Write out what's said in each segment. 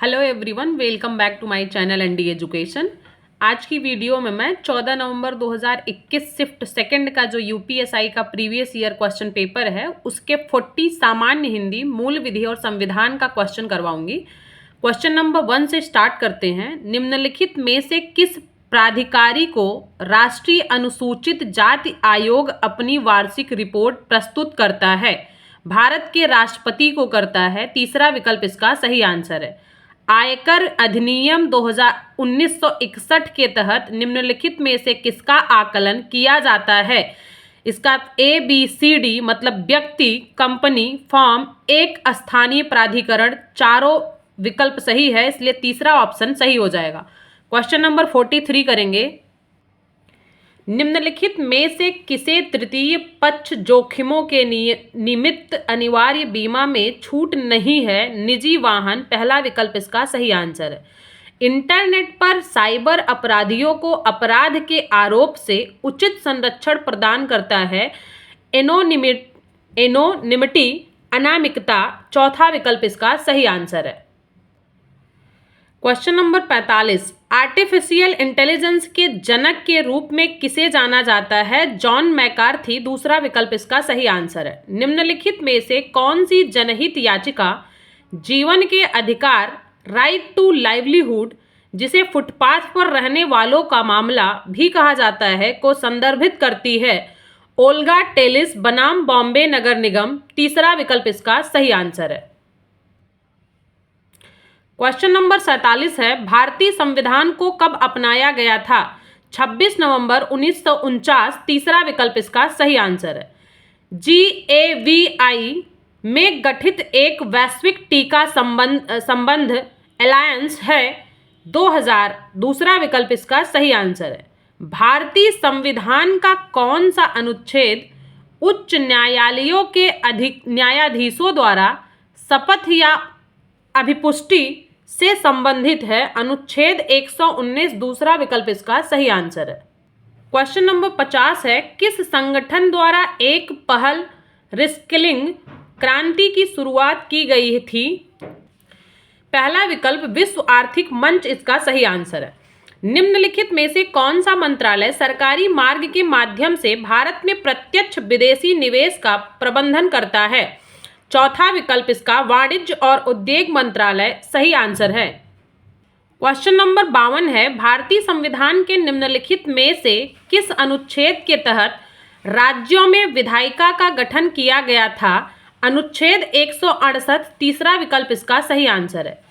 Hello everyone, welcome back to my channel ND education. आज की video में मैं 14 नवंबर 2021 शिफ्ट सेकंड का जो यूपीएसआई का प्रीवियस ईयर क्वेश्चन पेपर है उसके 40 सामान्य हिंदी, मूल विधि और संविधान का क्वेश्चन करवाऊंगी। क्वेश्चन नंबर 1 से स्टार्ट करते हैं। निम्नलिखित में से किस प्राधिकारी को राष्ट्रीय अनुसूचित जाति आयोग अपनी वार्षिक रिपोर्ट प्रस्तुत करता है? भारत के राष्ट्रपति को करता है। तीसरा विकल्प इसका सही आंसर है। आयकर अधिनियम 1961 के तहत निम्नलिखित में से किसका आकलन किया जाता है? इसका ABCD मतलब व्यक्ति, कंपनी, फर्म, एक स्थानीय प्राधिकरण, चारों विकल्प सही है, इसलिए तीसरा ऑप्शन सही हो जाएगा। क्वेश्चन नंबर 43 करेंगे। निम्नलिखित में से किसे तृतीय पक्ष जोखिमों के निमित्त अनिवार्य बीमा में छूट नहीं है? निजी वाहन, पहला विकल्प इसका सही आंसर है। इंटरनेट पर साइबर अपराधियों को अपराध के आरोप से उचित संरक्षण प्रदान करता है। एनोनिमिटी, अनामिकता, चौथा विकल्प इसका सही आंसर है। Question number 45। आर्टिफिशियल इंटेलिजेंस के जनक के रूप में किसे जाना जाता है? जॉन मैकार्थी, दूसरा विकल्प इसका सही आंसर है। निम्नलिखित में से कौन सी जनहित याचिका जीवन के अधिकार, राइट टू लाइवलीहुड, जिसे फुटपाथ पर रहने वालों का मामला भी कहा जाता है, को संदर्भित करती है? ओल्गा टेलिस बनाम बॉम्बे नगर निगम, तीसरा विकल्प इसका सही आंसर है। क्वेश्चन नंबर 47 है। भारतीय संविधान को कब अपनाया गया था? 26 नवंबर 1949, तीसरा विकल्प इसका सही आंसर है। GAVI में गठित एक वैश्विक टीका संबंध अलायंस है 2000, दूसरा विकल्प इसका सही आंसर है। भारतीय संविधान का कौन सा अनुच्छेद उच्च न्यायालयों के न्यायाधीशों द्वारा शपथ या अभिपुष्टि से संबंधित है? अनुच्छेद 119, दूसरा विकल्प इसका सही आंसर है। क्वेश्चन नंबर 50 है। किस संगठन द्वारा एक पहल रिस्किलिंग क्रांति की शुरुआत की गई थी? पहला विकल्प विश्व आर्थिक मंच इसका सही आंसर है। निम्नलिखित में से कौन सा मंत्रालय सरकारी मार्ग के माध्यम से भारत में प्रत्यक्ष विदेशी निवेश का प्रबंधन करता है? चौथा विकल्प इसका वाणिज्य और उद्योग मंत्रालय सही आंसर है। क्वेश्चन नंबर 52 है। भारतीय संविधान के निम्नलिखित में से किस अनुच्छेद के तहत राज्यों में विधायिका का गठन किया गया था? अनुच्छेद 168, तीसरा विकल्प इसका सही आंसर है।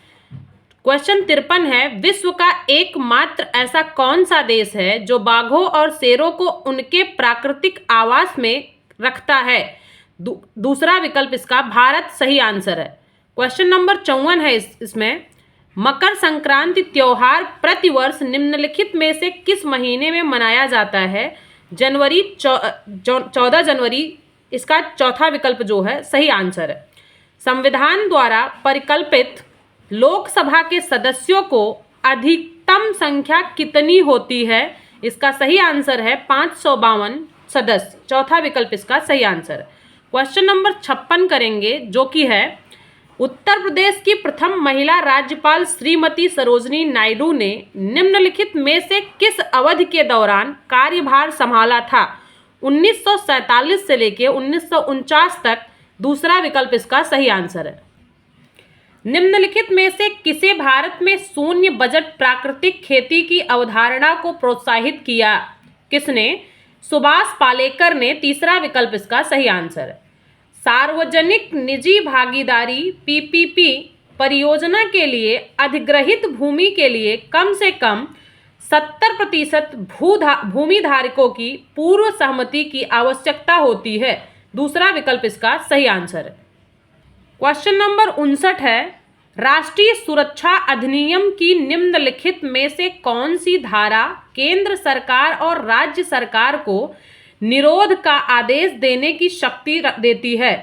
क्वेश्चन 53 है। विश्व का एकमात्र ऐसा कौन सा देश है जो बाघों और शेरों को उनके प्राकृतिक आवास में रखता है? दूसरा विकल्प इसका भारत सही आंसर है। क्वेश्चन नंबर 54 है। इसमें मकर संक्रांति त्योहार प्रतिवर्ष निम्नलिखित में से किस महीने में मनाया जाता है? 14 जनवरी, इसका चौथा विकल्प जो है सही आंसर है। संविधान द्वारा परिकल्पित लोकसभा के सदस्यों को अधिकतम संख्या कितनी होती है? इसका सही आंसर है 552 सदस्य, चौथा विकल्प इसका सही आंसर है। क्वेश्चन नंबर 56 करेंगे, जो कि है उत्तर प्रदेश की प्रथम महिला राज्यपाल श्रीमती सरोजनी नायडू ने निम्नलिखित में से किस अवधि के दौरान कार्यभार संभाला था? 1947 से लेकर 1949 तक, दूसरा विकल्प इसका सही आंसर है। निम्नलिखित में से किसे भारत में शून्य बजट प्राकृतिक खेती की अवधारणा को प्रोत्साहित किया? किसने? सुभाष पालेकर ने, तीसरा विकल्प इसका सही आंसर है। सार्वजनिक निजी भागीदारी PPP परियोजना के लिए अधिग्रहित भूमि के लिए कम से कम 70% भूमि धारकों की पूर्व सहमति की आवश्यकता होती है, दूसरा विकल्प इसका सही आंसर है। क्वेश्चन नंबर 59 है। राष्ट्रीय सुरक्षा अधिनियम की निम्नलिखित में से कौन सी धारा केंद्र सरकार और राज्य सरकार को निरोध का आदेश देने की शक्ति देती है?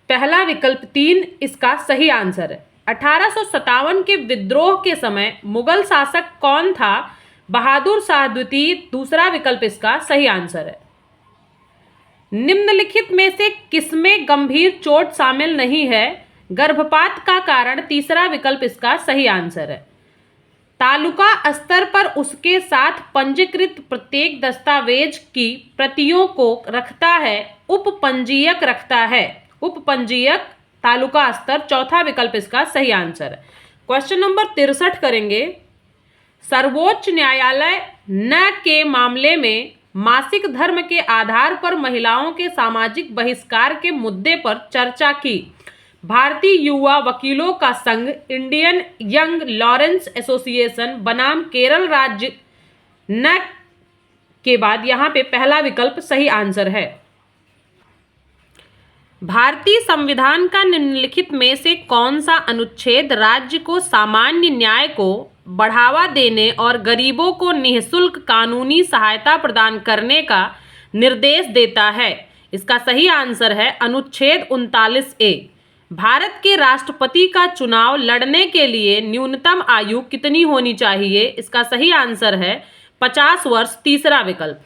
पहला विकल्प 3 इसका सही आंसर है। 1857 के विद्रोह के समय मुगल शासक कौन था? बहादुर शाह द्वितीय, दूसरा विकल्प इसका सही आंसर है। निम्नलिखित में से किसमें गंभीर चोट शामिल नहीं है? गर्भपात का कारण तीसरा विकल्प इसका सही आंसर है। तालुका स्तर पर उसके साथ पंजीकृत प्रत्येक दस्तावेज की प्रतियों को रखता है, उपपंजीयक रखता है। उपपंजीयक तालुका स्तर, चौथा विकल्प इसका सही आंसर है। क्वेश्चन नंबर 63 करेंगे। सर्वोच्च न्यायालय न के मामले में मासिक धर्म के आधार पर महिलाओं के सामाजिक बहिष्कार के मुद्दे पर चर्चा की। भारतीय युवा वकीलों का संघ, इंडियन यंग लॉरेंस एसोसिएशन बनाम केरल राज्य न के बाद यहाँ पे पहला विकल्प सही आंसर है। भारतीय संविधान का निम्नलिखित में से कौन सा अनुच्छेद राज्य को सामान्य न्याय को बढ़ावा देने और गरीबों को निःशुल्क कानूनी सहायता प्रदान करने का निर्देश देता है? इसका सही आंसर है अनुच्छेद 39A। भारत के राष्ट्रपति का चुनाव लड़ने के लिए न्यूनतम आयु कितनी होनी चाहिए? इसका सही आंसर है 50 वर्ष, तीसरा विकल्प।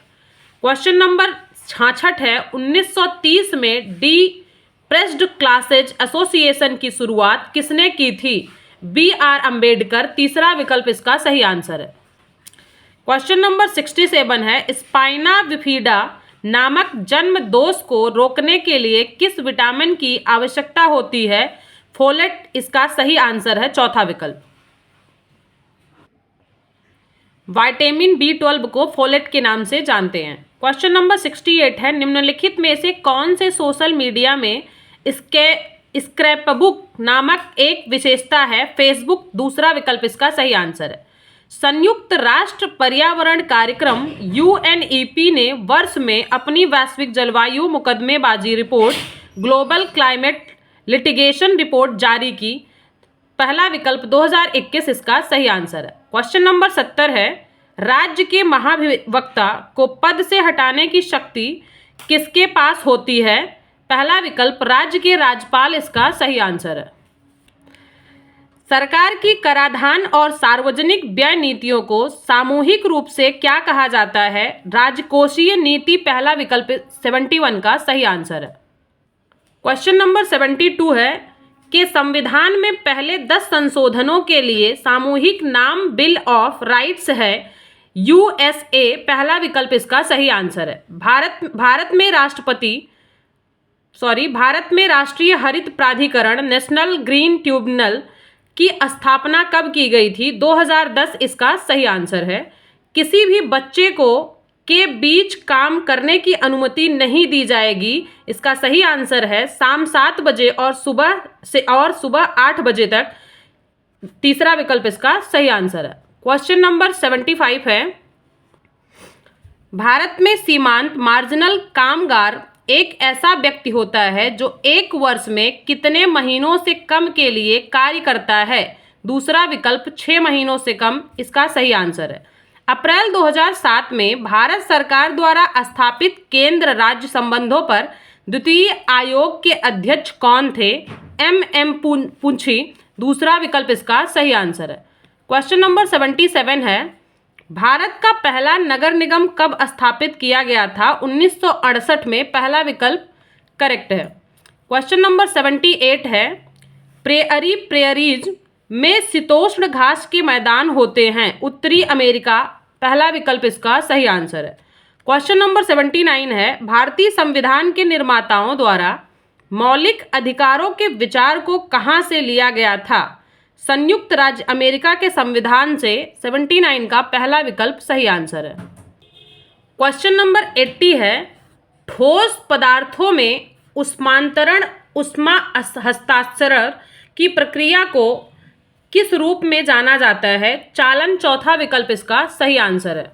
क्वेश्चन नंबर 66 है। 1930 में डिप्रेस्ड क्लासेज एसोसिएशन की शुरुआत किसने की थी? B.R. अम्बेडकर, तीसरा विकल्प इसका सही आंसर है। क्वेश्चन नंबर 67 है। स्पाइना बिफिडा नामक जन्म दोष को रोकने के लिए किस विटामिन की आवश्यकता होती है? फोलेट, इसका सही आंसर है चौथा विकल्प। विटामिन B12 को फोलेट के नाम से जानते हैं। क्वेश्चन नंबर 68 है। निम्नलिखित में से कौन से सोशल मीडिया में स्क्रैपबुक नामक एक विशेषता है? फेसबुक, दूसरा विकल्प इसका सही आंसर है। संयुक्त राष्ट्र पर्यावरण कार्यक्रम UNEP ने वर्ष में अपनी वैश्विक जलवायु मुकदमेबाजी report, global climate litigation report जारी की। पहला विकल्प 2021 इसका सही आंसर है। क्वेश्चन नंबर 70 है। राज्य के महाधिवक्ता को पद से हटाने की शक्ति किसके पास होती है? पहला विकल्प राज्य के राज्यपाल, इसका सही आंसर है। सरकार की कराधान और सार्वजनिक व्यय नीतियों को सामूहिक रूप से क्या कहा जाता है? राजकोषीय नीति, पहला विकल्प 71 का सही आंसर है। क्वेश्चन नंबर 72 है कि संविधान में पहले 10 संशोधनों के लिए सामूहिक नाम बिल ऑफ राइट्स है USA, पहला विकल्प इसका सही आंसर है। भारत में राष्ट्रीय हरित प्राधिकरण नेशनल ग्रीन ट्रिब्यूनल की स्थापना कब की गई थी? 2010, इसका सही आंसर है। किसी भी बच्चे को के बीच काम करने की अनुमति नहीं दी जाएगी, इसका सही आंसर है शाम 7 बजे और सुबह 8 बजे तक, तीसरा विकल्प इसका सही आंसर है। क्वेश्चन नंबर 75 है। भारत में सीमांत मार्जिनल कामगार एक ऐसा व्यक्ति होता है जो एक वर्ष में कितने महीनों से कम के लिए कार्य करता है? दूसरा विकल्प 6 महीनों से कम, इसका सही आंसर है। अप्रैल 2007 में भारत सरकार द्वारा स्थापित केंद्र राज्य संबंधों पर द्वितीय आयोग के अध्यक्ष कौन थे? MM पुंछी, दूसरा विकल्प इसका सही आंसर है। क्वेश्चन नंबर 77 है। भारत का पहला नगर निगम कब स्थापित किया गया था? 1968 में, पहला विकल्प करेक्ट है। क्वेश्चन नंबर 78 है। प्रेयरीज में शीतोष्ण घास के मैदान होते हैं, उत्तरी अमेरिका, पहला विकल्प इसका सही आंसर है। क्वेश्चन नंबर 79 है। भारतीय संविधान के निर्माताओं द्वारा मौलिक अधिकारों के विचार को कहाँ से लिया गया था? संयुक्त राज्य अमेरिका के संविधान से, 79 का पहला विकल्प सही आंसर है। क्वेश्चन नंबर 80 है। ठोस पदार्थों में उष्मा हस्तांतरण की प्रक्रिया को किस रूप में जाना जाता है? चालन, चौथा विकल्प इसका सही आंसर है।